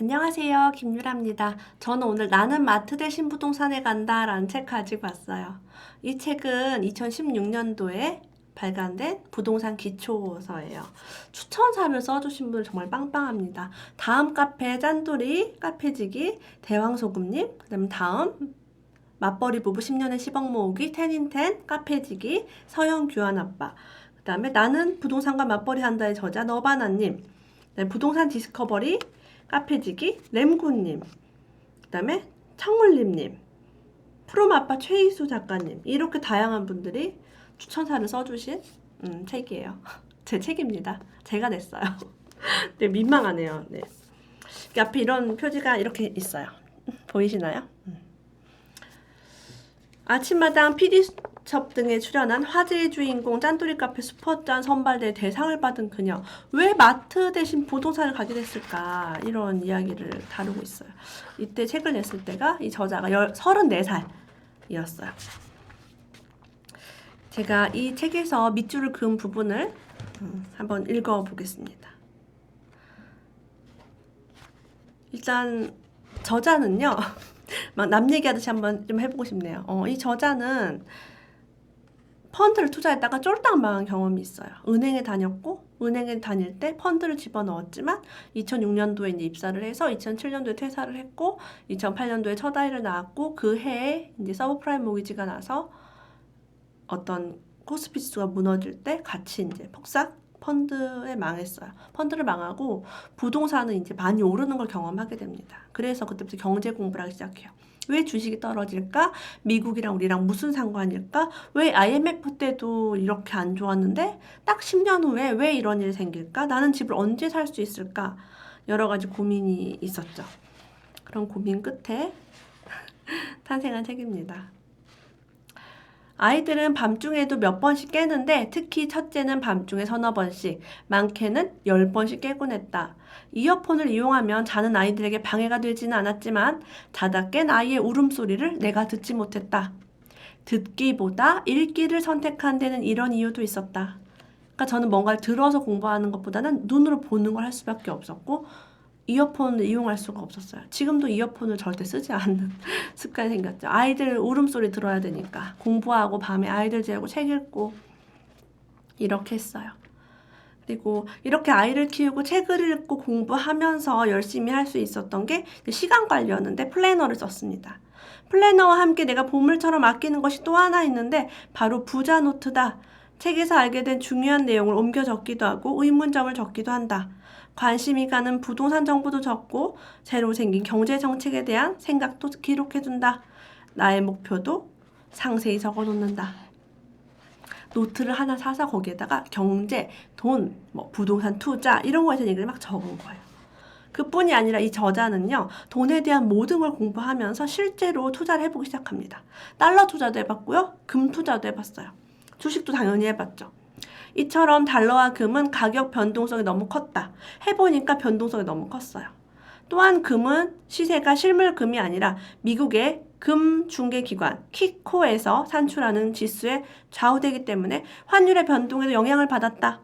안녕하세요. 김유라입니다. 저는 오늘 나는 마트 대신 부동산에 간다 라는 책 가지고 왔어요. 이 책은 2016년도에 발간된 부동산 기초서예요. 추천사를 써주신 분 정말 빵빵합니다. 다음 카페 짠돌이, 카페지기, 대왕소금님, 그 다음 맞벌이 부부 10년에 10억 모으기, 텐인텐, 카페지기, 서영 교환아빠, 그 다음에 나는 부동산과 맞벌이 한다의 저자 너바나님, 부동산 디스커버리, 카페지기, 램구님, 그 다음에 청울림님, 프로마빠 최희수 작가님, 이렇게 다양한 분들이 추천사를 써주신 책이에요. 제 책입니다. 제가 냈어요. 네, 민망하네요. 네. 앞에 이런 표지가 이렇게 있어요. 보이시나요? 아침마당 PD수첩 등에 출연한 화제의 주인공 짠돌이 카페 슈퍼짠 선발대 대상을 받은 그녀. 왜 마트 대신 부동산을 가게 됐을까? 이런 이야기를 다루고 있어요. 이때 책을 냈을 때가 이 저자가 34살이었어요. 제가 이 책에서 밑줄을 그은 부분을 한번 읽어보겠습니다. 일단 저자는요. 막 남 얘기하듯이 한번 좀 해보고 싶네요. 이 저자는 펀드를 투자했다가 쫄딱 망한 경험이 있어요. 은행에 다녔고, 은행에 다닐 때 펀드를 집어넣었지만 2006년도에 이제 입사를 해서 2007년도에 퇴사를 했고, 2008년도에 첫 아이를 낳았고, 그 해에 이제 서브프라임 모기지가 나서 어떤 코스피 지수가 무너질 때 같이 이제 폭삭 펀드에 망했어요. 펀드를 망하고 부동산은 이제 많이 오르는 걸 경험하게 됩니다. 그래서 그때부터 경제 공부를 하기 시작해요. 왜 주식이 떨어질까? 미국이랑 우리랑 무슨 상관일까? 왜 IMF 때도 이렇게 안 좋았는데 딱 10년 후에 왜 이런 일이 생길까? 나는 집을 언제 살 수 있을까? 여러 가지 고민이 있었죠. 그런 고민 끝에 탄생한 책입니다. 아이들은 밤중에도 몇 번씩 깨는데 특히 첫째는 밤중에 서너 번씩, 많게는 10번씩 깨곤 했다. 이어폰을 이용하면 자는 아이들에게 방해가 되지는 않았지만 자다 깬 아이의 울음소리를 내가 듣지 못했다. 듣기보다 읽기를 선택한 데는 이런 이유도 있었다. 그러니까 저는 뭔가를 들어서 공부하는 것보다는 눈으로 보는 걸 할 수밖에 없었고 이어폰을 이용할 수가 없었어요. 지금도 이어폰을 절대 쓰지 않는 습관이 생겼죠. 아이들 울음소리 들어야 되니까 공부하고 밤에 아이들 재우고 책 읽고 이렇게 했어요. 그리고 이렇게 아이를 키우고 책을 읽고 공부하면서 열심히 할 수 있었던 게 시간 관리였는데 플래너를 썼습니다. 플래너와 함께 내가 보물처럼 아끼는 것이 또 하나 있는데 바로 부자 노트다. 책에서 알게 된 중요한 내용을 옮겨 적기도 하고 의문점을 적기도 한다. 관심이 가는 부동산 정보도 적고 새로 생긴 경제 정책에 대한 생각도 기록해둔다. 나의 목표도 상세히 적어놓는다. 노트를 하나 사서 거기에다가 경제, 돈, 부동산 투자 이런 거에 대한 얘기를 막 적은 거예요. 그뿐이 아니라 이 저자는요. 돈에 대한 모든 걸 공부하면서 실제로 투자를 해보기 시작합니다. 달러 투자도 해봤고요. 금 투자도 해봤어요. 주식도 당연히 해봤죠. 이처럼 달러와 금은 가격 변동성이 너무 컸다. 해보니까 변동성이 너무 컸어요. 또한 금은 시세가 실물금이 아니라 미국의 금 중개기관 키코에서 산출하는 지수에 좌우되기 때문에 환율의 변동에도 영향을 받았다.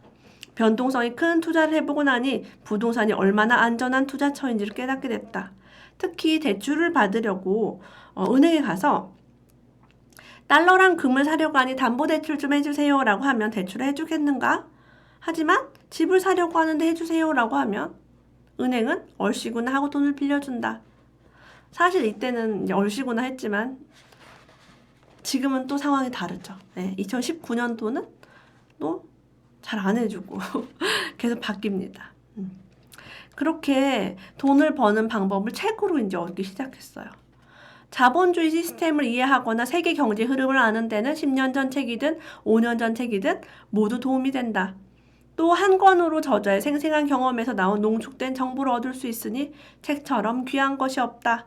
변동성이 큰 투자를 해보고 나니 부동산이 얼마나 안전한 투자처인지를 깨닫게 됐다. 특히 대출을 받으려고 은행에 가서 달러랑 금을 사려고 하니 담보대출 좀 해주세요 라고 하면 대출을 해주겠는가? 하지만 집을 사려고 하는데 해주세요 라고 하면 은행은 얼씨구나 하고 돈을 빌려준다. 사실 이때는 얼씨구나 했지만 지금은 또 상황이 다르죠. 네, 2019년도는 또 잘 안 해주고 계속 바뀝니다. 그렇게 돈을 버는 방법을 책으로 이제 얻기 시작했어요. 자본주의 시스템을 이해하거나 세계 경제 흐름을 아는 데는 10년 전 책이든 5년 전 책이든 모두 도움이 된다. 또 한 권으로 저자의 생생한 경험에서 나온 농축된 정보를 얻을 수 있으니 책처럼 귀한 것이 없다.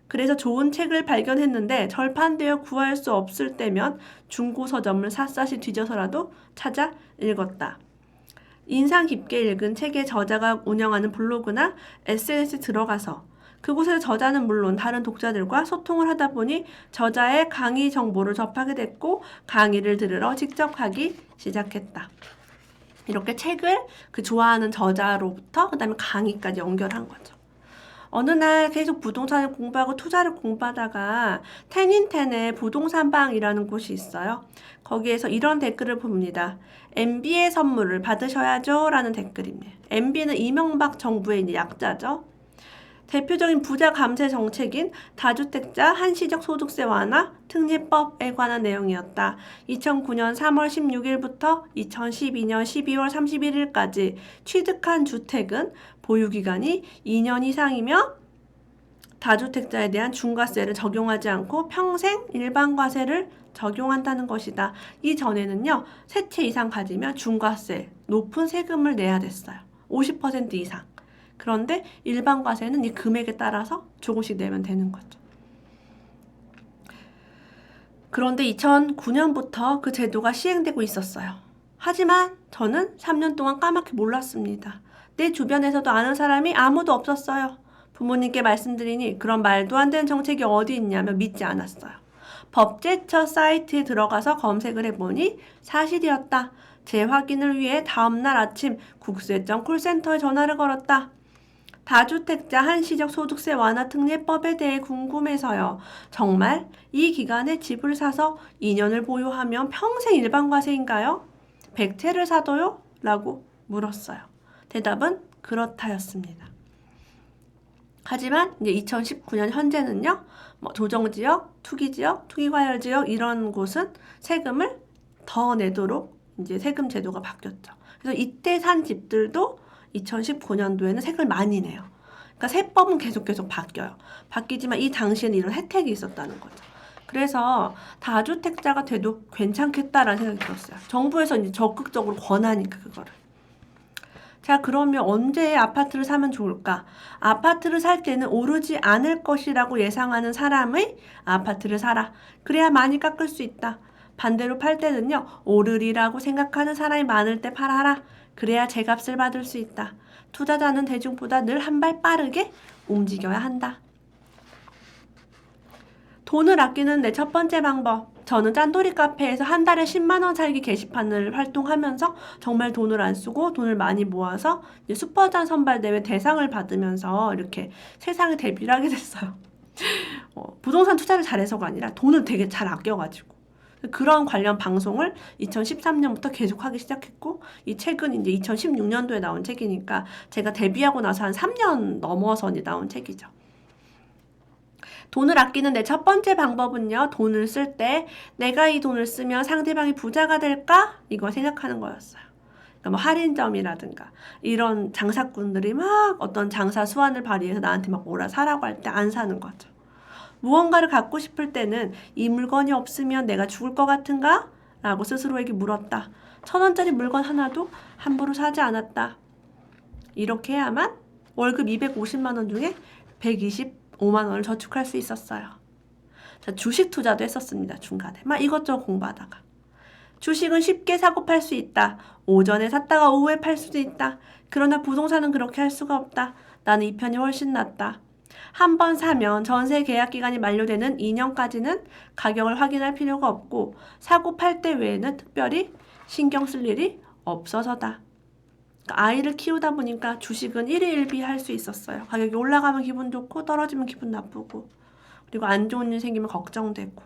그래서 좋은 책을 발견했는데 절판되어 구할 수 없을 때면 중고 서점을 샅샅이 뒤져서라도 찾아 읽었다. 인상 깊게 읽은 책의 저자가 운영하는 블로그나 SNS에 들어가서 그곳에서 저자는 물론 다른 독자들과 소통을 하다 보니 저자의 강의 정보를 접하게 됐고 강의를 들으러 직접 가기 시작했다. 이렇게 책을 그 좋아하는 저자로부터 그다음에 강의까지 연결한 거죠. 어느 날 계속 부동산을 공부하고 투자를 공부하다가 텐인텐에 부동산방이라는 곳이 있어요. 거기에서 이런 댓글을 봅니다. MB의 선물을 받으셔야죠 라는 댓글입니다. MB는 이명박 정부의 이제 약자죠. 대표적인 부자 감세 정책인 다주택자 한시적 소득세 완화 특례법에 관한 내용이었다. 2009년 3월 16일부터 2012년 12월 31일까지 취득한 주택은 보유기간이 2년 이상이며 다주택자에 대한 중과세를 적용하지 않고 평생 일반과세를 적용한다는 것이다. 이전에는요, 세 채 이상 가지면 중과세, 높은 세금을 내야 됐어요. 50% 이상. 그런데 일반 과세는 이 금액에 따라서 조금씩 내면 되는 거죠. 그런데 2009년부터 그 제도가 시행되고 있었어요. 하지만 저는 3년 동안 까맣게 몰랐습니다. 내 주변에서도 아는 사람이 아무도 없었어요. 부모님께 말씀드리니 그런 말도 안 되는 정책이 어디 있냐며 믿지 않았어요. 법제처 사이트에 들어가서 검색을 해보니 사실이었다. 재확인을 위해 다음날 아침 국세청 콜센터에 전화를 걸었다. 다주택자 한시적 소득세 완화 특례법에 대해 궁금해서요. 정말 이 기간에 집을 사서 2년을 보유하면 평생 일반과세인가요? 100채를 사도요? 라고 물었어요. 대답은 그렇다였습니다. 하지만 이제 2019년 현재는요. 조정지역, 투기지역, 투기과열지역 이런 곳은 세금을 더 내도록 이제 세금 제도가 바뀌었죠. 그래서 이때 산 집들도 2019년도에는 세금을 많이 내요. 그러니까 세법은 계속 바뀌어요. 바뀌지만 이 당시에는 이런 혜택이 있었다는 거죠. 그래서 다주택자가 돼도 괜찮겠다라는 생각이 들었어요. 정부에서 이제 적극적으로 권하니까 그거를. 자, 그러면 언제 아파트를 사면 좋을까? 아파트를 살 때는 오르지 않을 것이라고 예상하는 사람의 아파트를 사라. 그래야 많이 깎을 수 있다. 반대로 팔 때는요, 오르리라고 생각하는 사람이 많을 때 팔아라. 그래야 제값을 받을 수 있다. 투자자는 대중보다 늘 한 발 빠르게 움직여야 한다. 돈을 아끼는 내 첫 번째 방법. 저는 짠돌이 카페에서 한 달에 10만 원 살기 게시판을 활동하면서 정말 돈을 안 쓰고 돈을 많이 모아서 슈퍼잔 선발대회 대상을 받으면서 이렇게 세상에 데뷔를 하게 됐어요. 부동산 투자를 잘해서가 아니라 돈을 되게 잘 아껴가지고. 그런 관련 방송을 2013년부터 계속하기 시작했고 이 책은 이제 2016년도에 나온 책이니까 제가 데뷔하고 나서 한 3년 넘어서 나온 책이죠. 돈을 아끼는 내 첫 번째 방법은요. 돈을 쓸 때 내가 이 돈을 쓰면 상대방이 부자가 될까? 이거 생각하는 거였어요. 그러니까 뭐 할인점이라든가 이런 장사꾼들이 막 어떤 장사 수완을 발휘해서 나한테 막 뭐라 사라고 할 때 안 사는 거죠. 무언가를 갖고 싶을 때는 이 물건이 없으면 내가 죽을 것 같은가? 라고 스스로에게 물었다. 1,000원짜리 물건 하나도 함부로 사지 않았다. 이렇게 해야만 월급 250만 원 중에 125만 원을 저축할 수 있었어요. 자, 주식 투자도 했었습니다. 중간에. 막 이것저것 공부하다가. 주식은 쉽게 사고 팔 수 있다. 오전에 샀다가 오후에 팔 수도 있다. 그러나 부동산은 그렇게 할 수가 없다. 나는 이 편이 훨씬 낫다. 한 번 사면 전세 계약 기간이 만료되는 2년까지는 가격을 확인할 필요가 없고 사고 팔 때 외에는 특별히 신경 쓸 일이 없어서다. 그러니까 아이를 키우다 보니까 주식은 일희일비 할 수 있었어요. 가격이 올라가면 기분 좋고 떨어지면 기분 나쁘고 그리고 안 좋은 일 생기면 걱정되고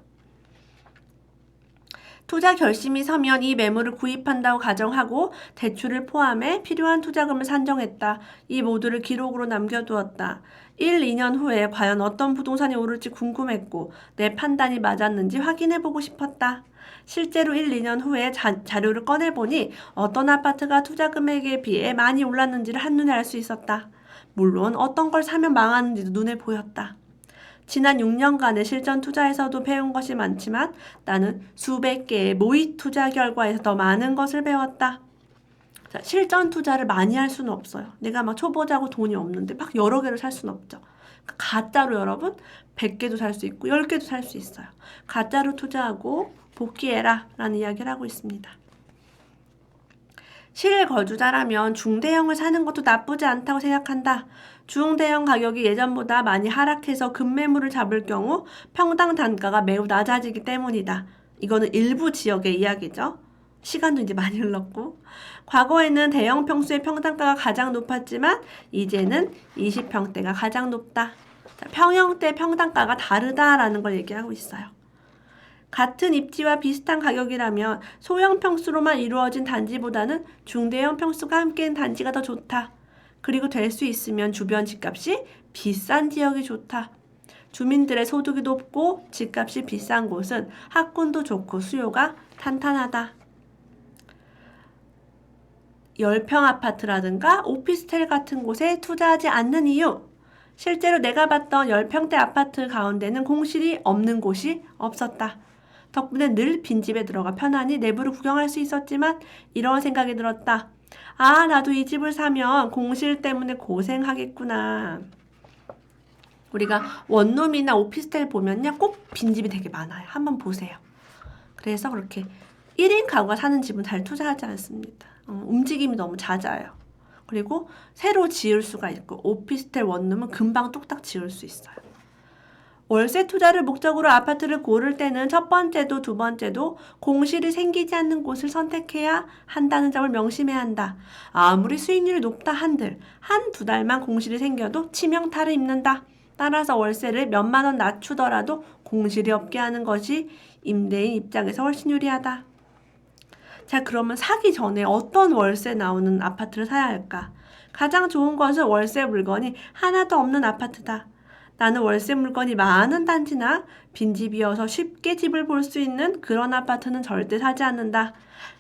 투자 결심이 서면 이 매물을 구입한다고 가정하고 대출을 포함해 필요한 투자금을 산정했다. 이 모두를 기록으로 남겨두었다. 1, 2년 후에 과연 어떤 부동산이 오를지 궁금했고 내 판단이 맞았는지 확인해보고 싶었다. 실제로 1, 2년 후에 자료를 꺼내보니 어떤 아파트가 투자 금액에 비해 많이 올랐는지를 한눈에 알 수 있었다. 물론 어떤 걸 사면 망하는지도 눈에 보였다. 지난 6년간의 실전 투자에서도 배운 것이 많지만 나는 수백 개의 모의 투자 결과에서 더 많은 것을 배웠다. 자, 실전 투자를 많이 할 수는 없어요. 내가 막 초보자고 돈이 없는데 막 여러 개를 살 수는 없죠. 가짜로 여러분 100개도 살 수 있고 10개도 살 수 있어요. 가짜로 투자하고 복귀해라 라는 이야기를 하고 있습니다. 실거주자라면 중대형을 사는 것도 나쁘지 않다고 생각한다. 중대형 가격이 예전보다 많이 하락해서 급매물을 잡을 경우 평당 단가가 매우 낮아지기 때문이다. 이거는 일부 지역의 이야기죠. 시간도 이제 많이 흘렀고, 과거에는 대형 평수의 평당가가 가장 높았지만 이제는 20평대가 가장 높다. 자, 평형대 평당가가 다르다라는 걸 얘기하고 있어요. 같은 입지와 비슷한 가격이라면 소형 평수로만 이루어진 단지보다는 중대형 평수가 함께인 단지가 더 좋다. 그리고 될 수 있으면 주변 집값이 비싼 지역이 좋다. 주민들의 소득이 높고 집값이 비싼 곳은 학군도 좋고 수요가 탄탄하다. 10평 아파트라든가 오피스텔 같은 곳에 투자하지 않는 이유. 실제로 내가 봤던 10평대 아파트 가운데는 공실이 없는 곳이 없었다. 덕분에 늘 빈집에 들어가 편안히 내부를 구경할 수 있었지만 이런 생각이 들었다. 아, 나도 이 집을 사면 공실 때문에 고생하겠구나. 우리가 원룸이나 오피스텔 보면요, 꼭 빈집이 되게 많아요. 한번 보세요. 그래서 그렇게 1인 가구가 사는 집은 잘 투자하지 않습니다. 움직임이 너무 잦아요. 그리고 새로 지을 수가 있고 오피스텔 원룸은 금방 뚝딱 지을 수 있어요. 월세 투자를 목적으로 아파트를 고를 때는 첫 번째도 두 번째도 공실이 생기지 않는 곳을 선택해야 한다는 점을 명심해야 한다. 아무리 수익률이 높다 한들 한두 달만 공실이 생겨도 치명타를 입는다. 따라서 월세를 몇만 원 낮추더라도 공실이 없게 하는 것이 임대인 입장에서 훨씬 유리하다. 자, 그러면 사기 전에 어떤 월세 나오는 아파트를 사야 할까? 가장 좋은 것은 월세 물건이 하나도 없는 아파트다. 나는 월세 물건이 많은 단지나 빈집이어서 쉽게 집을 볼 수 있는 그런 아파트는 절대 사지 않는다.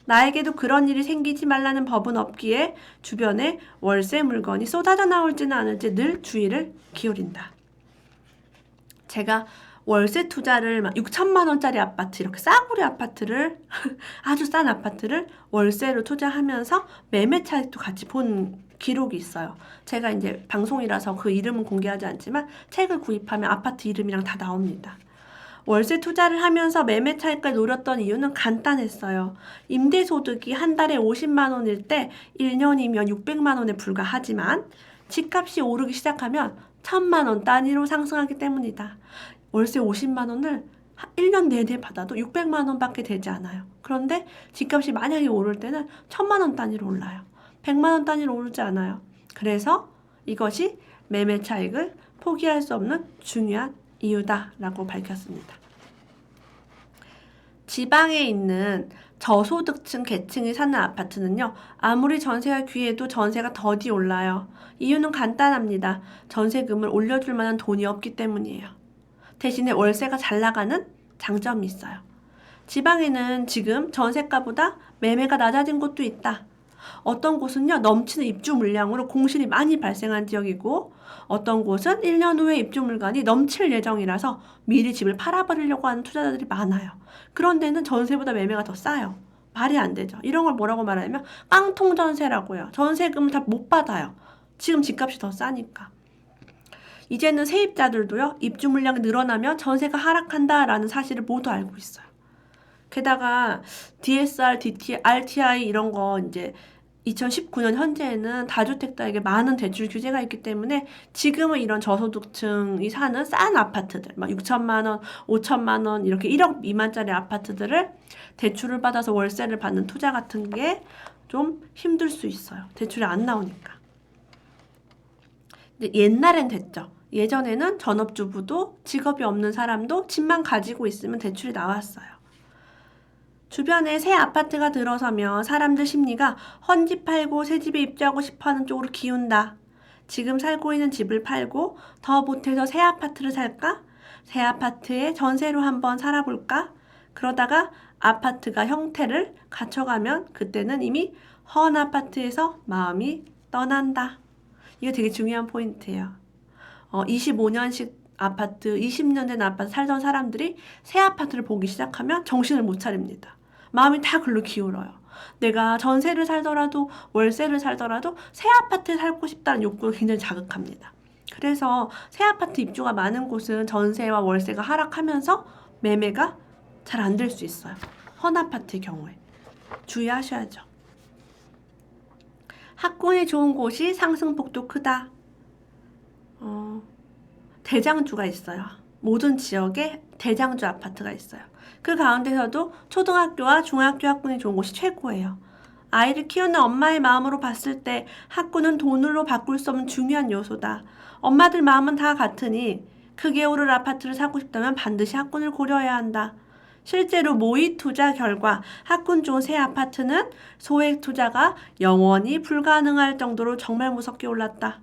나에게도 그런 일이 생기지 말라는 법은 없기에 주변에 월세 물건이 쏟아져 나올지는 않을지 늘 주의를 기울인다. 제가 월세 투자를 6천만 원짜리 아파트, 이렇게 싸구려 아파트를 아주 싼 아파트를 월세로 투자하면서 매매 차익도 같이 본 기록이 있어요. 제가 이제 방송이라서 그 이름은 공개하지 않지만 책을 구입하면 아파트 이름이랑 다 나옵니다. 월세 투자를 하면서 매매 차익을 노렸던 이유는 간단했어요. 임대소득이 한 달에 50만 원일 때 1년이면 600만 원에 불과하지만 집값이 오르기 시작하면 1000만 원 단위로 상승하기 때문이다. 월세 50만 원을 1년 내내 받아도 600만 원밖에 되지 않아요. 그런데 집값이 만약에 오를 때는 1000만 원 단위로 올라요. 100만 원 단위로 오르지 않아요. 그래서 이것이 매매 차익을 포기할 수 없는 중요한 이유다라고 밝혔습니다. 지방에 있는 저소득층 계층이 사는 아파트는요, 아무리 전세가 귀해도 전세가 더디 올라요. 이유는 간단합니다. 전세금을 올려줄 만한 돈이 없기 때문이에요. 대신에 월세가 잘 나가는 장점이 있어요. 지방에는 지금 전세가보다 매매가 낮아진 곳도 있다. 어떤 곳은요, 넘치는 입주 물량으로 공실이 많이 발생한 지역이고, 어떤 곳은 1년 후에 입주 물건이 넘칠 예정이라서 미리 집을 팔아버리려고 하는 투자자들이 많아요. 그런 데는 전세보다 매매가 더 싸요. 말이 안 되죠. 이런 걸 뭐라고 말하냐면 깡통 전세라고요. 전세금을 다 못 받아요. 지금 집값이 더 싸니까. 이제는 세입자들도요, 입주 물량이 늘어나면 전세가 하락한다라는 사실을 모두 알고 있어요. 게다가 DSR, RTI 이런 거 이제 2019년 현재에는 다주택자에게 많은 대출 규제가 있기 때문에 지금은 이런 저소득층이 사는 싼 아파트들, 막 6천만 원, 5천만 원 이렇게 1억 미만짜리 아파트들을 대출을 받아서 월세를 받는 투자 같은 게 좀 힘들 수 있어요. 대출이 안 나오니까. 근데 옛날엔 됐죠. 예전에는 전업주부도 직업이 없는 사람도 집만 가지고 있으면 대출이 나왔어요. 주변에 새 아파트가 들어서면 사람들 심리가 헌집 팔고 새 집에 입주하고 싶어하는 쪽으로 기운다. 지금 살고 있는 집을 팔고 더 보태서 새 아파트를 살까? 새 아파트에 전세로 한번 살아볼까? 그러다가 아파트가 형태를 갖춰가면 그때는 이미 헌 아파트에서 마음이 떠난다. 이거 되게 중요한 포인트예요. 25년씩 아파트, 20년 된 아파트 살던 사람들이 새 아파트를 보기 시작하면 정신을 못 차립니다. 마음이 다 글로 기울어요. 내가 전세를 살더라도 월세를 살더라도 새 아파트에 살고 싶다는 욕구가 굉장히 자극합니다. 그래서 새 아파트 입주가 많은 곳은 전세와 월세가 하락하면서 매매가 잘 안 될 수 있어요. 헌 아파트의 경우에. 주의하셔야죠. 학군이 좋은 곳이 상승폭도 크다. 대장주가 있어요. 모든 지역에 대장주 아파트가 있어요. 그 가운데서도 초등학교와 중학교 학군이 좋은 곳이 최고예요. 아이를 키우는 엄마의 마음으로 봤을 때 학군은 돈으로 바꿀 수 없는 중요한 요소다. 엄마들 마음은 다 같으니 크게 오를 아파트를 사고 싶다면 반드시 학군을 고려해야 한다. 실제로 모의 투자 결과 학군 좋은 새 아파트는 소액 투자가 영원히 불가능할 정도로 정말 무섭게 올랐다.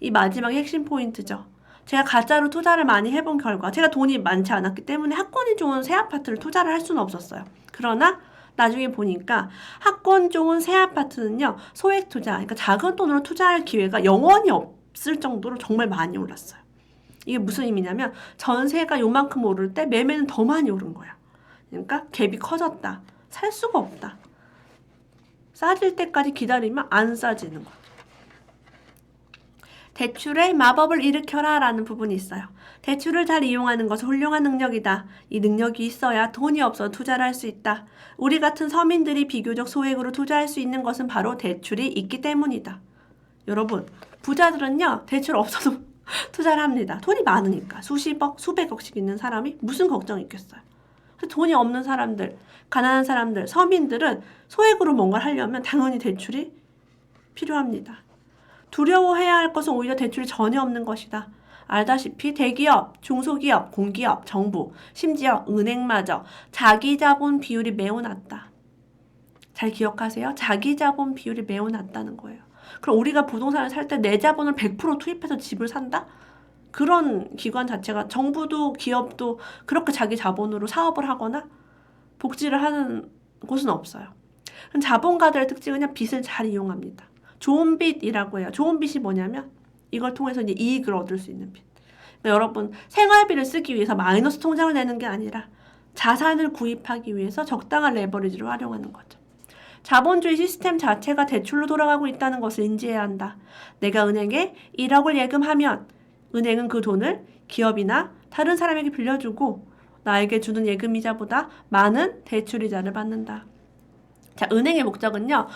이 마지막이 핵심 포인트죠. 제가 가짜로 투자를 많이 해본 결과 제가 돈이 많지 않았기 때문에 학군이 좋은 새 아파트를 투자를 할 수는 없었어요. 그러나 나중에 보니까 학군 좋은 새 아파트는요. 소액 투자, 그러니까 작은 돈으로 투자할 기회가 영원히 없을 정도로 정말 많이 올랐어요. 이게 무슨 의미냐면 전세가 요만큼 오를 때 매매는 더 많이 오른 거야. 그러니까 갭이 커졌다. 살 수가 없다. 싸질 때까지 기다리면 안 싸지는 거죠. 대출의 마법을 일으켜라 라는 부분이 있어요. 대출을 잘 이용하는 것은 훌륭한 능력이다. 이 능력이 있어야 돈이 없어도 투자를 할 수 있다. 우리 같은 서민들이 비교적 소액으로 투자할 수 있는 것은 바로 대출이 있기 때문이다. 여러분, 부자들은요, 대출 없어도 투자를 합니다. 돈이 많으니까. 수십억, 수백억씩 있는 사람이 무슨 걱정이 있겠어요. 돈이 없는 사람들, 가난한 사람들, 서민들은 소액으로 뭔가를 하려면 당연히 대출이 필요합니다. 두려워해야 할 것은 오히려 대출이 전혀 없는 것이다. 알다시피 대기업, 중소기업, 공기업, 정부, 심지어 은행마저 자기자본 비율이 매우 낮다. 잘 기억하세요. 자기자본 비율이 매우 낮다는 거예요. 그럼 우리가 부동산을 살 때 내 자본을 100% 투입해서 집을 산다? 그런 기관 자체가 정부도 기업도 그렇게 자기 자본으로 사업을 하거나 복지를 하는 곳은 없어요. 자본가들의 특징은 그냥 빚을 잘 이용합니다. 좋은 빚이라고 해요. 좋은 빚이 뭐냐면 이걸 통해서 이제 이익을 얻을 수 있는 빚. 그러니까 여러분 생활비를 쓰기 위해서 마이너스 통장을 내는 게 아니라 자산을 구입하기 위해서 적당한 레버리지를 활용하는 거죠. 자본주의 시스템 자체가 대출로 돌아가고 있다는 것을 인지해야 한다. 내가 은행에 1억을 예금하면 은행은 그 돈을 기업이나 다른 사람에게 빌려주고 나에게 주는 예금이자보다 많은 대출이자를 받는다. 자, 은행의 목적은요.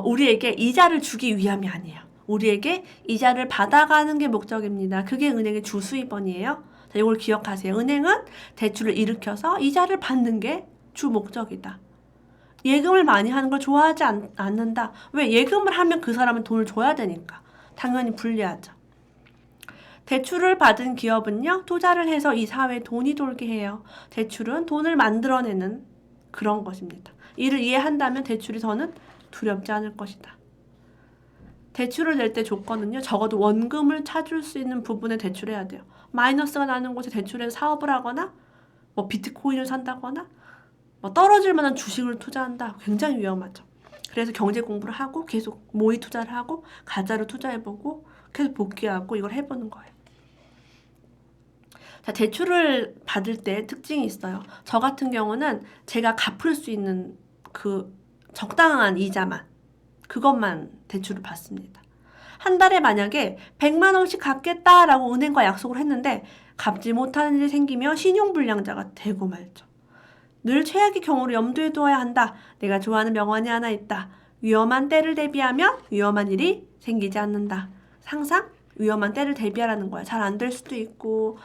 우리에게 이자를 주기 위함이 아니에요. 우리에게 이자를 받아가는 게 목적입니다. 그게 은행의 주수입원이에요. 자, 이걸 기억하세요. 은행은 대출을 일으켜서 이자를 받는 게 주 목적이다. 예금을 많이 하는 걸 좋아하지 않는다. 왜? 예금을 하면 그 사람은 돈을 줘야 되니까. 당연히 불리하죠. 대출을 받은 기업은요. 투자를 해서 이 사회에 돈이 돌게 해요. 대출은 돈을 만들어내는 그런 것입니다. 이를 이해한다면 대출이 저는 두렵지 않을 것이다. 대출을 낼 때 조건은요. 적어도 원금을 찾을 수 있는 부분에 대출해야 돼요. 마이너스가 나는 곳에 대출해서 사업을 하거나 뭐 비트코인을 산다거나 뭐 떨어질 만한 주식을 투자한다. 굉장히 위험하죠. 그래서 경제 공부를 하고 계속 모의 투자를 하고 가짜로 투자해보고 계속 복귀하고 이걸 해보는 거예요. 자, 대출을 받을 때 특징이 있어요. 저 같은 경우는 제가 갚을 수 있는 그 적당한 이자만 그것만 대출을 받습니다. 한 달에 만약에 100만 원씩 갚겠다라고 은행과 약속을 했는데 갚지 못하는 일이 생기면 신용불량자가 되고 말죠. 늘 최악의 경우를 염두에 두어야 한다. 내가 좋아하는 명언이 하나 있다. 위험한 때를 대비하면 위험한 일이 생기지 않는다. 항상 위험한 때를 대비하라는 거야. 잘 안 될 수도 있고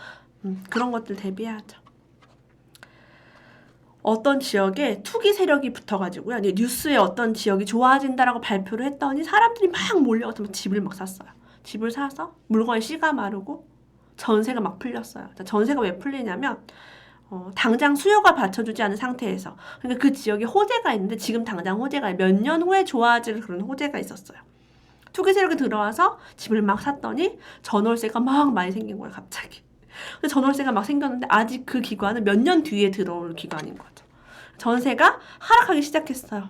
그런 것들 대비해야죠. 어떤 지역에 투기 세력이 붙어가지고요. 뉴스에 어떤 지역이 좋아진다라고 발표를 했더니 사람들이 막 몰려가서 집을 막 샀어요. 집을 사서 물건이 씨가 마르고 전세가 막 풀렸어요. 전세가 왜 풀리냐면 당장 수요가 받쳐주지 않은 상태에서 그러니까 그 지역에 호재가 있는데 지금 당장 호재가 몇 년 후에 좋아질 그런 호재가 있었어요. 투기 세력이 들어와서 집을 막 샀더니 전월세가 막 많이 생긴 거예요. 갑자기. 전월세가 막 생겼는데 아직 그 기관은 몇 년 뒤에 들어올 기관인 거죠. 전세가 하락하기 시작했어요.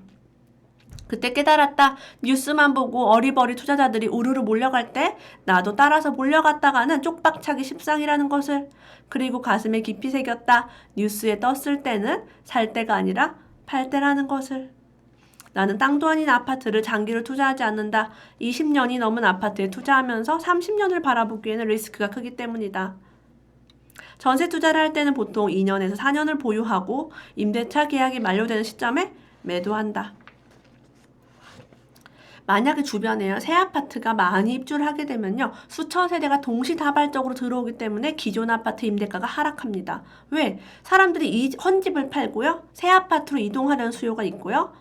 그때 깨달았다. 뉴스만 보고 어리버리 투자자들이 우르르 몰려갈 때 나도 따라서 몰려갔다가는 쪽박차기 십상이라는 것을. 그리고 가슴에 깊이 새겼다. 뉴스에 떴을 때는 살 때가 아니라 팔 때라는 것을. 나는 땅도 아닌 아파트를 장기로 투자하지 않는다. 20년이 넘은 아파트에 투자하면서 30년을 바라보기에는 리스크가 크기 때문이다. 전세 투자를 할 때는 보통 2년에서 4년을 보유하고 임대차 계약이 만료되는 시점에 매도한다. 만약에 주변에 새 아파트가 많이 입주를 하게 되면요. 수천 세대가 동시다발적으로 들어오기 때문에 기존 아파트 임대가가 하락합니다. 왜? 사람들이 헌집을 팔고요. 새 아파트로 이동하려는 수요가 있고요.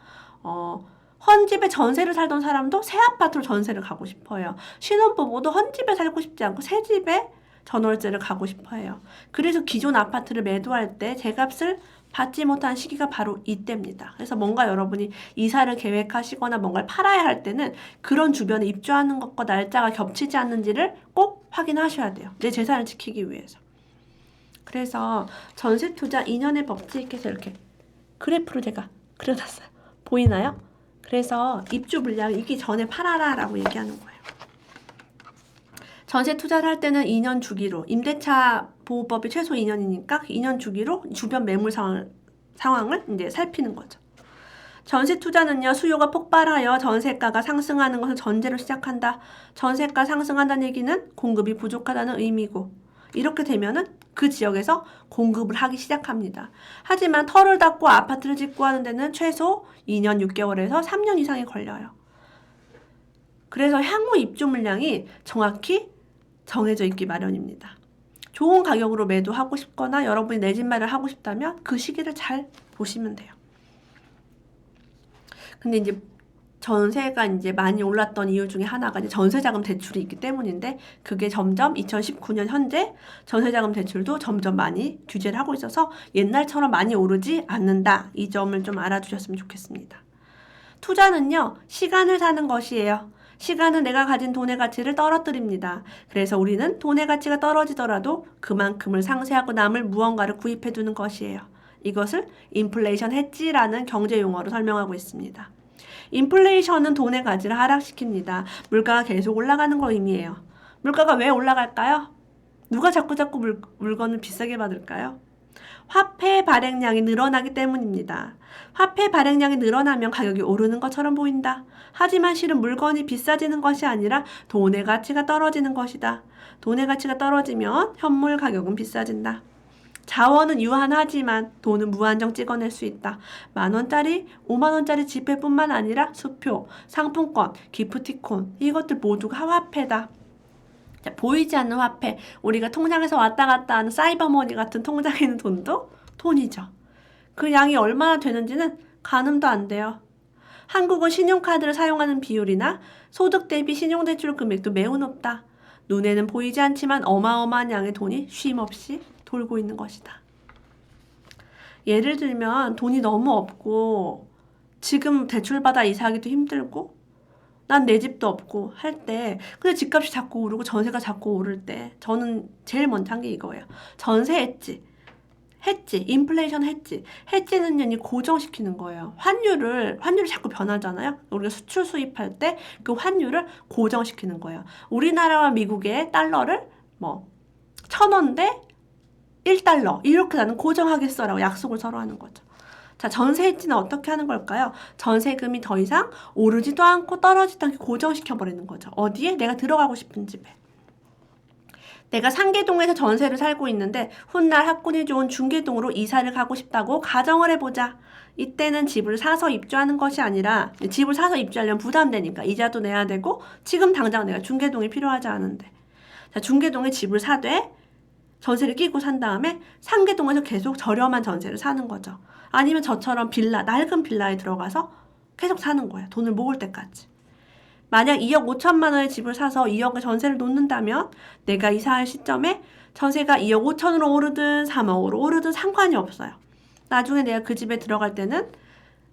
헌집에 전세를 살던 사람도 새 아파트로 전세를 가고 싶어요. 신혼부부도 헌집에 살고 싶지 않고 새 집에 전월세를 가고 싶어 해요. 그래서 기존 아파트를 매도할 때 제값을 받지 못한 시기가 바로 이때입니다. 그래서 뭔가 여러분이 이사를 계획하시거나 뭔가를 팔아야 할 때는 그런 주변에 입주하는 것과 날짜가 겹치지 않는지를 꼭 확인하셔야 돼요. 내 재산을 지키기 위해서. 그래서 전세 투자 2년의 법칙에서 이렇게 그래프를 제가 그려놨어요. 보이나요? 그래서 입주 물량 이기 전에 팔아라 라고 얘기하는 거예요. 전세 투자를 할 때는 2년 주기로, 임대차 보호법이 최소 2년이니까 2년 주기로 주변 매물 상황을 이제 살피는 거죠. 전세 투자는요, 수요가 폭발하여 전세가가 상승하는 것을 전제로 시작한다. 전세가 상승한다는 얘기는 공급이 부족하다는 의미고, 이렇게 되면은 그 지역에서 공급을 하기 시작합니다. 하지만 터를 닫고 아파트를 짓고 하는 데는 최소 2년 6개월에서 3년 이상이 걸려요. 그래서 향후 입주 물량이 정확히 정해져 있기 마련입니다. 좋은 가격으로 매도하고 싶거나 여러분이 내 집 마련을 하고 싶다면 그 시기를 잘 보시면 돼요. 근데 이제 전세가 이제 많이 올랐던 이유 중에 하나가 이제 전세자금 대출이 있기 때문인데, 그게 점점 2019년 현재 전세자금 대출도 점점 많이 규제를 하고 있어서 옛날처럼 많이 오르지 않는다. 이 점을 좀 알아두셨으면 좋겠습니다. 투자는요, 시간을 사는 것이에요. 시간은 내가 가진 돈의 가치를 떨어뜨립니다. 그래서 우리는 돈의 가치가 떨어지더라도 그만큼을 상쇄하고 남을 무언가를 구입해 두는 것이에요. 이것을 인플레이션 헤지라는 경제 용어로 설명하고 있습니다. 인플레이션은 돈의 가치를 하락시킵니다. 물가가 계속 올라가는 걸 의미해요. 물가가 왜 올라갈까요? 누가 자꾸 물건을 비싸게 받을까요? 화폐 발행량이 늘어나기 때문입니다. 화폐 발행량이 늘어나면 가격이 오르는 것처럼 보인다. 하지만 실은 물건이 비싸지는 것이 아니라 돈의 가치가 떨어지는 것이다. 돈의 가치가 떨어지면 현물 가격은 비싸진다. 자원은 유한하지만 돈은 무한정 찍어낼 수 있다. 10,000원짜리, 50,000원짜리 지폐뿐만 아니라 수표, 상품권, 기프티콘, 이것들 모두가 화폐다. 자, 보이지 않는 화폐, 우리가 통장에서 왔다 갔다 하는 사이버머니 같은 통장에 있는 돈도 돈이죠. 그 양이 얼마나 되는지는 가늠도 안 돼요. 한국은 신용카드를 사용하는 비율이나 소득 대비 신용대출 금액도 매우 높다. 눈에는 보이지 않지만 어마어마한 양의 돈이 쉼없이 돌고 있는 것이다. 예를 들면 돈이 너무 없고 지금 대출받아 이사하기도 힘들고 난 내 집도 없고 할 때, 근데 집값이 자꾸 오르고 전세가 자꾸 오를 때 저는 제일 먼저 한 게 이거예요. 전세 해지, 인플레이션 해지. 해지는 고정시키는 거예요. 환율이 자꾸 변하잖아요. 우리가 수출 수입할 때 그 환율을 고정시키는 거예요. 우리나라와 미국의 달러를 1,000원 대 1달러 이렇게 나는 고정하겠어라고 약속을 서로 하는 거죠. 자, 전세 해지는 어떻게 하는 걸까요? 전세금이 더 이상 오르지도 않고 떨어지지도 않게 고정시켜버리는 거죠. 어디에? 내가 들어가고 싶은 집에. 내가 상계동에서 전세를 살고 있는데 훗날 학군이 좋은 중계동으로 이사를 가고 싶다고 가정을 해보자. 이때는 집을 사서 입주하는 것이 아니라, 집을 사서 입주하려면 부담되니까 이자도 내야 되고 지금 당장 내가 중계동이 필요하지 않은데, 자, 중계동에 집을 사되 전세를 끼고 산 다음에 상계동에서 계속 저렴한 전세를 사는 거죠. 아니면 저처럼 낡은 빌라에 들어가서 계속 사는 거예요. 돈을 모을 때까지. 만약 2억 5천만 원의 집을 사서 2억의 전세를 놓는다면 내가 이사할 시점에 전세가 2억 5천으로 오르든 3억으로 오르든 상관이 없어요. 나중에 내가 그 집에 들어갈 때는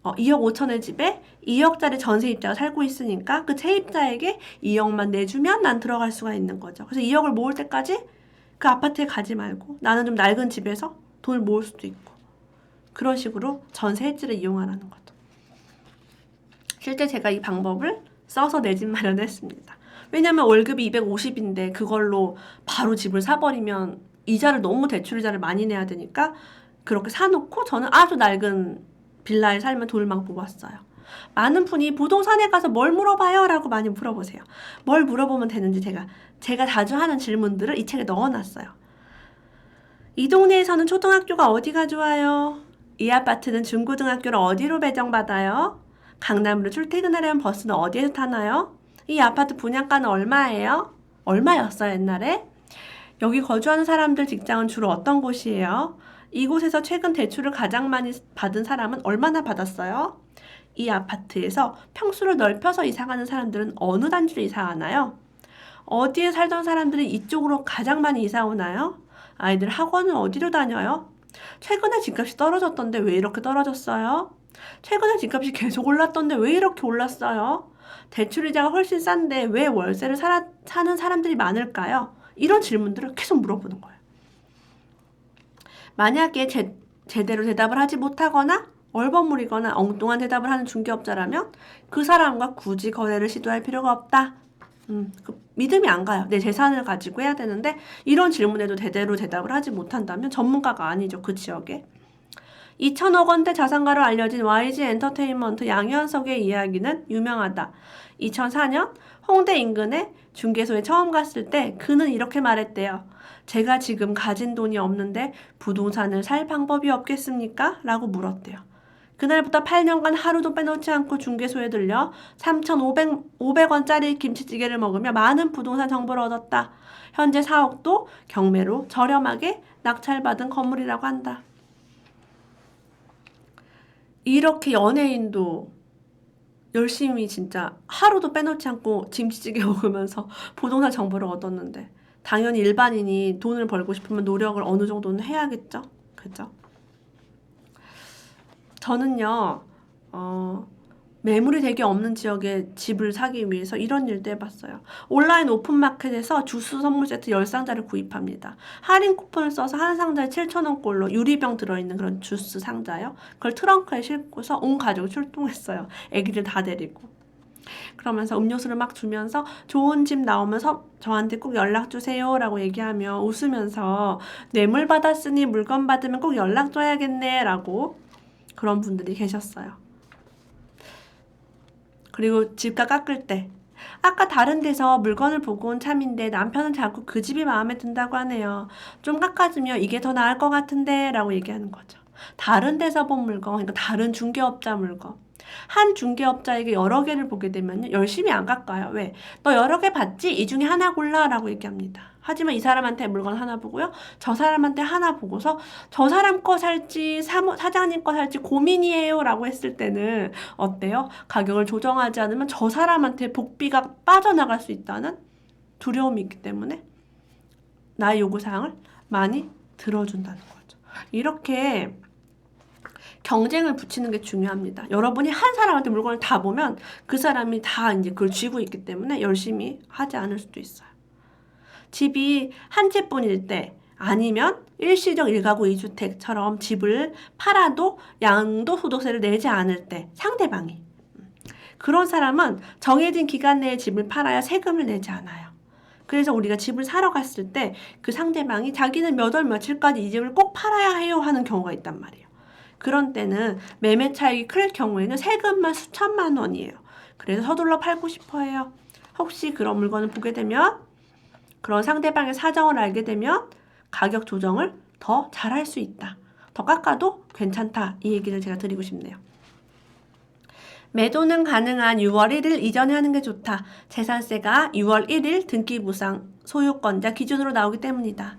2억 5천의 집에 2억짜리 전세입자가 살고 있으니까 그 세입자에게 2억만 내주면 난 들어갈 수가 있는 거죠. 그래서 2억을 모을 때까지 그 아파트에 가지 말고 나는 좀 낡은 집에서 돈을 모을 수도 있고, 그런 식으로 전세 해지를 이용하라는 거죠. 실제 제가 이 방법을 써서 내 집 마련을 했습니다. 왜냐면 월급이 250인데 그걸로 바로 집을 사버리면 이자를 너무 대출이자를 많이 내야 되니까 그렇게 사놓고 저는 아주 낡은 빌라에 살면 돈을 막 모았어요. 많은 분이 부동산에 가서 뭘 물어봐요? 라고 많이 물어보세요. 뭘 물어보면 되는지 제가 자주 하는 질문들을 이 책에 넣어놨어요. 이 동네에서는 초등학교가 어디가 좋아요? 이 아파트는 중고등학교를 어디로 배정받아요? 강남으로 출퇴근하려면 버스는 어디에서 타나요? 이 아파트 분양가는 얼마예요? 얼마였어요, 옛날에? 여기 거주하는 사람들 직장은 주로 어떤 곳이에요? 이곳에서 최근 대출을 가장 많이 받은 사람은 얼마나 받았어요? 이 아파트에서 평수를 넓혀서 이사 가는 사람들은 어느 단지로 이사 가나요? 어디에 살던 사람들이 이쪽으로 가장 많이 이사 오나요? 아이들 학원은 어디로 다녀요? 최근에 집값이 떨어졌던데 왜 이렇게 떨어졌어요? 최근에 집값이 계속 올랐던데 왜 이렇게 올랐어요? 대출이자가 훨씬 싼데 왜 월세를 사는 사람들이 많을까요? 이런 질문들을 계속 물어보는 거예요. 만약에 제대로 대답을 하지 못하거나 얼버무리거나 엉뚱한 대답을 하는 중개업자라면 그 사람과 굳이 거래를 시도할 필요가 없다. 믿음이 안 가요. 내 재산을 가지고 해야 되는데 이런 질문에도 제대로 대답을 하지 못한다면 전문가가 아니죠. 그 지역에. 2천억 원대 자산가로 알려진 YG 엔터테인먼트 양현석의 이야기는 유명하다. 2004년 홍대 인근에 중개소에 처음 갔을 때 그는 이렇게 말했대요. 제가 지금 가진 돈이 없는데 부동산을 살 방법이 없겠습니까? 라고 물었대요. 그날부터 8년간 하루도 빼놓지 않고 중개소에 들려 3,500원짜리 김치찌개를 먹으며 많은 부동산 정보를 얻었다. 현재 4억도 경매로 저렴하게 낙찰받은 건물이라고 한다. 이렇게 연예인도 열심히 진짜 하루도 빼놓지 않고 김치찌개 먹으면서 부동산 정보를 얻었는데 당연히 일반인이 돈을 벌고 싶으면 노력을 어느 정도는 해야겠죠? 그죠? 저는요, 매물이 되게 없는 지역에 집을 사기 위해서 이런 일도 해봤어요. 온라인 오픈마켓에서 주스 선물 세트 10상자를 구입합니다. 할인 쿠폰을 써서 한 상자에 7,000원꼴로 유리병 들어있는 그런 주스 상자요. 그걸 트렁크에 싣고서 온 가족이 출동했어요. 애기들 다 데리고. 그러면서 음료수를 막 주면서 좋은 집 나오면서 저한테 꼭 연락주세요 라고 얘기하며 웃으면서 뇌물 받았으니 물건 받으면 꼭 연락줘야겠네 라고 그런 분들이 계셨어요. 그리고 집값 깎을 때 아까 다른 데서 물건을 보고 온 참인데 남편은 자꾸 그 집이 마음에 든다고 하네요. 좀 깎아주면 이게 더 나을 것 같은데 라고 얘기하는 거죠. 다른 데서 본 물건, 그러니까 다른 중개업자 물건. 한 중개업자에게 여러 개를 보게 되면 열심히 안 깎아요. 왜? 너 여러 개 봤지? 이 중에 하나 골라 라고 얘기합니다. 하지만 이 사람한테 물건 하나 보고요. 저 사람한테 하나 보고서 저 사람 거 살지 사장님 거 살지 고민이에요 라고 했을 때는 어때요? 가격을 조정하지 않으면 저 사람한테 복비가 빠져나갈 수 있다는 두려움이 있기 때문에 나의 요구사항을 많이 들어준다는 거죠. 이렇게 경쟁을 붙이는 게 중요합니다. 여러분이 한 사람한테 물건을 다 보면 그 사람이 다 이제 그걸 쥐고 있기 때문에 열심히 하지 않을 수도 있어요. 집이 한 채뿐일 때 아니면 일시적 1가구 2주택처럼 집을 팔아도 양도소득세를 내지 않을 때 상대방이 그런 사람은 정해진 기간 내에 집을 팔아야 세금을 내지 않아요. 그래서 우리가 집을 사러 갔을 때 그 상대방이 자기는 몇 월 며칠까지 이 집을 꼭 팔아야 해요 하는 경우가 있단 말이에요. 그런 때는 매매 차익이 클 경우에는 세금만 수천만 원이에요. 그래서 서둘러 팔고 싶어 해요. 혹시 그런 물건을 보게 되면 그런 상대방의 사정을 알게 되면 가격 조정을 더 잘할 수 있다. 더 깎아도 괜찮다. 이 얘기를 제가 드리고 싶네요. 매도는 가능한 6월 1일 이전에 하는 게 좋다. 재산세가 6월 1일 등기부상 소유권자 기준으로 나오기 때문이다.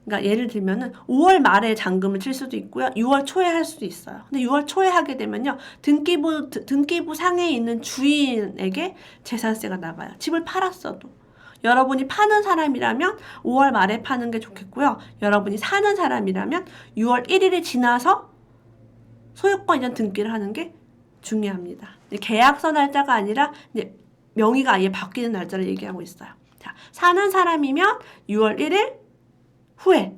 그러니까 예를 들면은 5월 말에 잔금을 칠 수도 있고요. 6월 초에 할 수도 있어요. 근데 6월 초에 하게 되면요. 등기부 상에 있는 주인에게 재산세가 나가요. 집을 팔았어도. 여러분이 파는 사람이라면 5월 말에 파는 게 좋겠고요. 여러분이 사는 사람이라면 6월 1일이 지나서 소유권 이전 등기를 하는 게 중요합니다. 계약서 날짜가 아니라 이제 명의가 아예 바뀌는 날짜를 얘기하고 있어요. 자, 사는 사람이면 6월 1일 후에,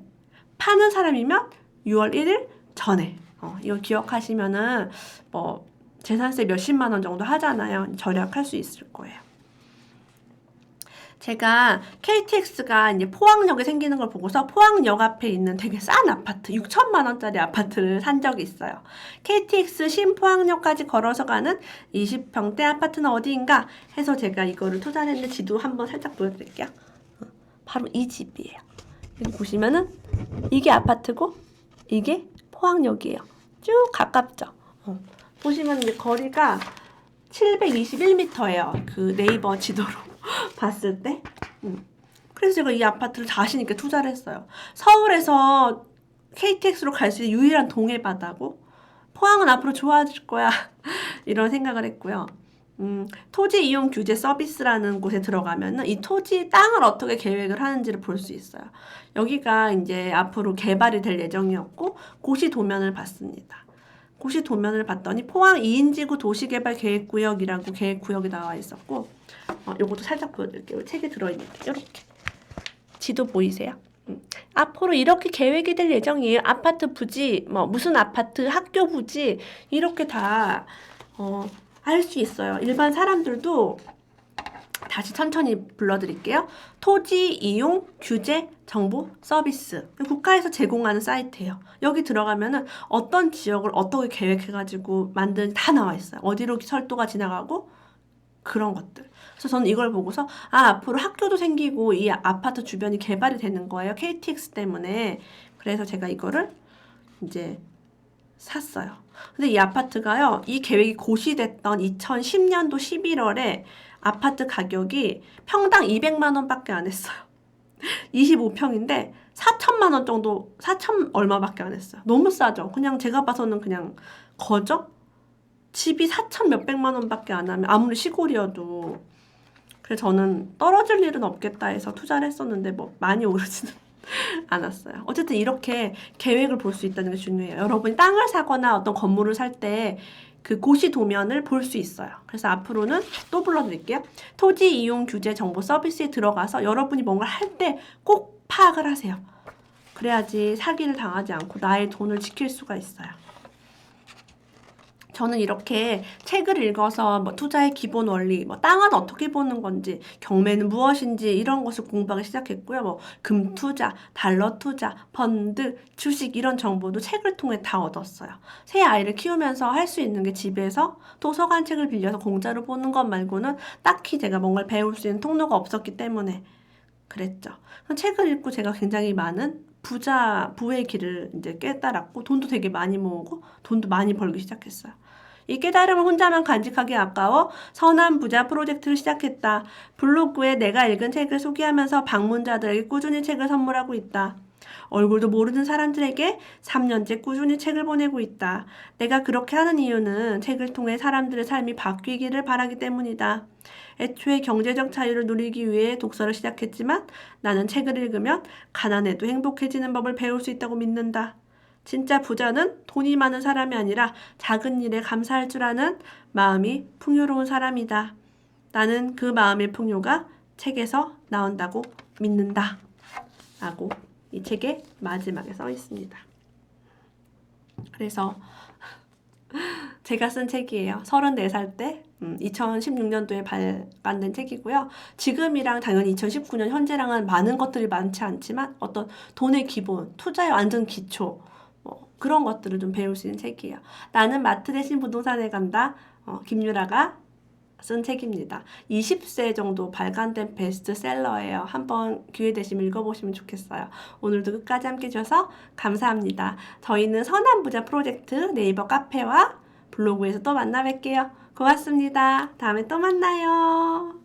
파는 사람이면 6월 1일 전에. 이거 기억하시면은 뭐 재산세 몇십만 원 정도 하잖아요. 절약할 수 있을 거예요. 제가 KTX가 이제 포항역에 생기는 걸 보고서 포항역 앞에 있는 되게 싼 아파트, 6천만 원짜리 아파트를 산 적이 있어요. KTX 신포항역까지 걸어서 가는 20평대 아파트는 어디인가 해서 제가 이거를 투자를 했는데 지도 한번 살짝 보여드릴게요. 바로 이 집이에요. 여기 보시면은 이게 아파트고 이게 포항역이에요. 쭉 가깝죠. 보시면 이제 거리가 721m예요. 그 네이버 지도로 봤을 때. 그래서 제가 이 아파트를 자신 있게 투자를 했어요. 서울에서 KTX로 갈 수 있는 유일한 동해 바다고, 포항은 앞으로 좋아질 거야. 이런 생각을 했고요. 토지 이용 규제 서비스라는 곳에 들어가면은 이 토지 땅을 어떻게 계획을 하는지를 볼 수 있어요. 여기가 이제 앞으로 개발이 될 예정이었고, 고시 도면을 봤습니다. 고시 도면을 봤더니 포항 2인지구 도시개발 계획구역이라고 계획구역이 나와 있었고, 요것도 살짝 보여드릴게요. 책에 들어있는데 이렇게 지도 보이세요? 앞으로 이렇게 계획이 될 예정이에요. 아파트 부지, 무슨 아파트, 학교 부지 이렇게 다 할 수 있어요. 일반 사람들도 다시 천천히 불러드릴게요. 토지 이용 규제 정보 서비스. 국가에서 제공하는 사이트예요. 여기 들어가면은 어떤 지역을 어떻게 계획해가지고 만드는지 다 나와 있어요. 어디로 철도가 지나가고 그런 것들. 그래서 저는 이걸 보고서 앞으로 학교도 생기고 이 아파트 주변이 개발이 되는 거예요. KTX 때문에. 그래서 제가 이거를 이제 샀어요. 근데 이 아파트가요, 이 계획이 고시됐던 2010년도 11월에 아파트 가격이 평당 200만 원밖에 안 했어요. 25평인데 4천만 원 정도, 4천 얼마밖에 안 했어요. 너무 싸죠? 그냥 제가 봐서는 그냥 거저? 집이 4천 몇백만 원밖에 안 하면 아무리 시골이어도. 그래서 저는 떨어질 일은 없겠다 해서 투자를 했었는데 많이 오르지는 않았어요. 어쨌든 이렇게 계획을 볼 수 있다는 게 중요해요. 여러분이 땅을 사거나 어떤 건물을 살 때 그 고시 도면을 볼 수 있어요. 그래서 앞으로는 또 불러드릴게요. 토지 이용 규제 정보 서비스에 들어가서 여러분이 뭔가 할 때 꼭 파악을 하세요. 그래야지 사기를 당하지 않고 나의 돈을 지킬 수가 있어요. 저는 이렇게 책을 읽어서 투자의 기본 원리, 땅은 어떻게 보는 건지, 경매는 무엇인지 이런 것을 공부하기 시작했고요. 금 투자, 달러 투자, 펀드, 주식 이런 정보도 책을 통해 다 얻었어요. 새 아이를 키우면서 할 수 있는 게 집에서 도서관 책을 빌려서 공짜로 보는 것 말고는 딱히 제가 뭔가를 배울 수 있는 통로가 없었기 때문에 그랬죠. 책을 읽고 제가 굉장히 많은 부의 길을 이제 깨달았고, 돈도 되게 많이 모으고, 돈도 많이 벌기 시작했어요. 이 깨달음을 혼자만 간직하기 아까워 선한 부자 프로젝트를 시작했다. 블로그에 내가 읽은 책을 소개하면서 방문자들에게 꾸준히 책을 선물하고 있다. 얼굴도 모르는 사람들에게 3년째 꾸준히 책을 보내고 있다. 내가 그렇게 하는 이유는 책을 통해 사람들의 삶이 바뀌기를 바라기 때문이다. 애초에 경제적 자유를 누리기 위해 독서를 시작했지만 나는 책을 읽으면 가난해도 행복해지는 법을 배울 수 있다고 믿는다. 진짜 부자는 돈이 많은 사람이 아니라 작은 일에 감사할 줄 아는 마음이 풍요로운 사람이다. 나는 그 마음의 풍요가 책에서 나온다고 믿는다. 라고 이 책의 마지막에 써 있습니다. 그래서 제가 쓴 책이에요. 34살 때 2016년도에 발간된 책이고요. 지금이랑 당연히 2019년 현재랑은 많은 것들이 많지 않지만 어떤 돈의 기본, 투자의 완전 기초 그런 것들을 좀 배울 수 있는 책이에요. 나는 마트 대신 부동산에 간다. 김유라가 쓴 책입니다. 20세 정도 발간된 베스트셀러예요. 한번 기회 되시면 읽어보시면 좋겠어요. 오늘도 끝까지 함께 해주셔서 감사합니다. 저희는 선한 부자 프로젝트 네이버 카페와 블로그에서 또 만나 뵐게요. 고맙습니다. 다음에 또 만나요.